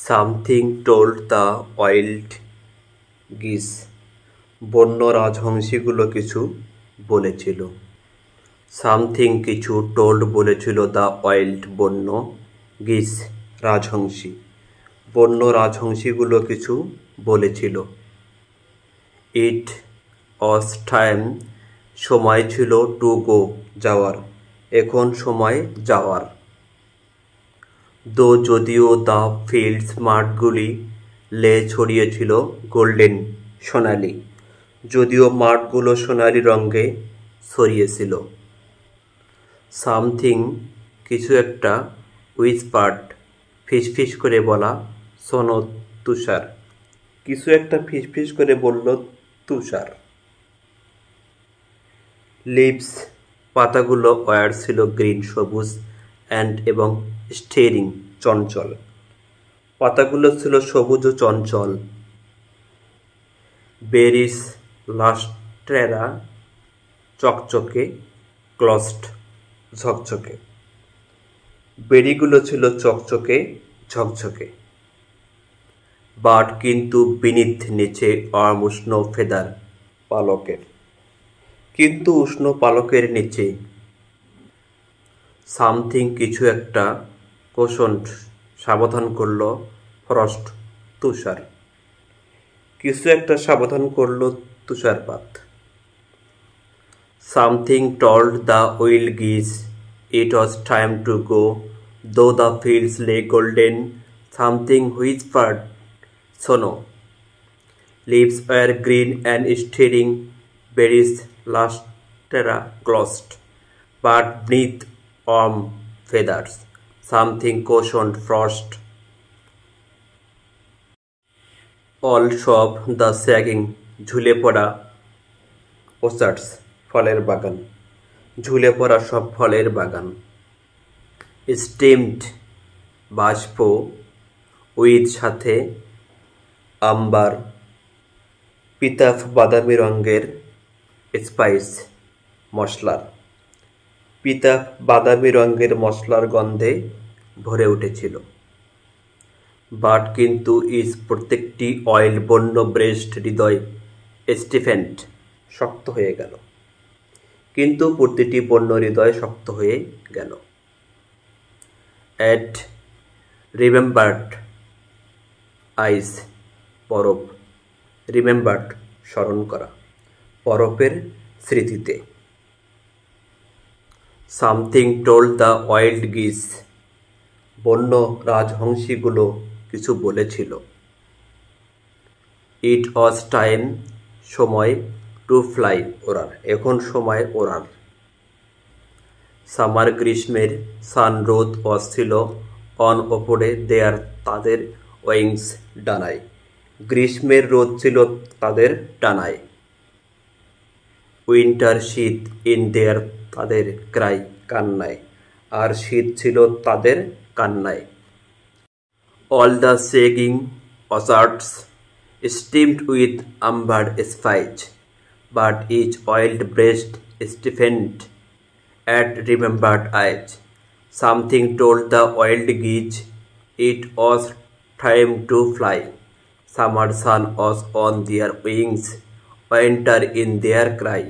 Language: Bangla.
Something told the wild geese. বন্য রাজহংসীগুলো কিছু বলেছিল। সামথিং কিছু টোল্ড বলেছিল দ্য ওয়াইল্ড বন্য গিস রাজহংসী। বন্য রাজহংসীগুলো কিছু বলেছিল। ইট ওয়াজ টাইম সময় ছিল টু গো যাওয়ার, এখন সময় যাওয়ার। যদিও দ্য ফিল্ডস মাঠগুলি লে ছড়িয়েছিল গোল্ডেন সোনালি, যদিও মাঠগুলো সোনালি রঙে ছড়িয়েছিল। সামথিং কিছু একটা হুইসপার্ড ফিসফিস করে বলা শোনো তুষার। কিছু একটা ফিসফিস করে বলল তুষার। লিভস পাতাগুলো ওয়ার ছিল গ্রিন সবুজ এবং স্টিয়ারিং চঞ্চল। পাতাগুলো ছিল সবুজ ও চঞ্চল। বেরিস লাস্ট্রেরা চকচকে ক্লস্ট ঝকঝকে। বেরিগুলো ছিল চকচকে ঝকঝকে। বাট কিন্তু বিনিথ নিচে উষ্ণ ফেদার পালকের, কিন্তু উষ্ণ পালকের নিচে। সামথিং কিছু একটা কোশন্ড সাবধান করল ফ্রস্ট তুষার। কিছু একটা সাবধান করল তুষারপাত। Something told the wild geese it was time to go though the fields lay golden. Something whispered snow. Leaves were green and stirring, berries lustre glossed, but beneath warm feathers something cautioned frost. All সব দ্য স্যাগিং ঝুলে পড়া orchards ফলের বাগান, ঝুলে পড়া সব ফলের বাগান। স্টিমড বাষ্প উইথ সাথে আম্বার পিতাফ বাদামি রঙের স্পাইস মশলার। পিতাফ বাদামি রঙের মশলার গন্ধে ভরে উঠেছিল। বাট কিন্তু প্রত্যেকটি অয়েল বন্য ব্রেস্ট হৃদয় স্টিফেন্ড শক্ত হয়ে গেল। কিন্তু প্রতিটি বন্য হৃদয় শক্ত হয়ে গেল। অ্যাট রিমেম্বার্ড আইস বরফ, রিমেম্বার্ড স্মরণ করা, বরফের স্মৃতিতে। Something told the wild geese বন্য রাজহংসীগুলো কিছু বলেছিল। ইট ওয়াজ টাইম সময় টু ফ্লাই ওড়ার, এখন সময় ওড়ার। সামার গ্রীষ্মের সান রোদ ছিল অন ওপরে দেয়ার তাদের উইংস ডানায়। গ্রীষ্মের রোদ ছিল তাদের ডানায়। উইন্টার শীত ইন দেয়ার তাদের ক্রাই কান্নায়, আর শীত ছিল তাদের কান্নায়। All the sagging orchards steamed with amber spice, but each oiled breast stiffened at remembered eyes. Something told the wild geese it was time to fly. Summer sun was on their wings, winter in their cry.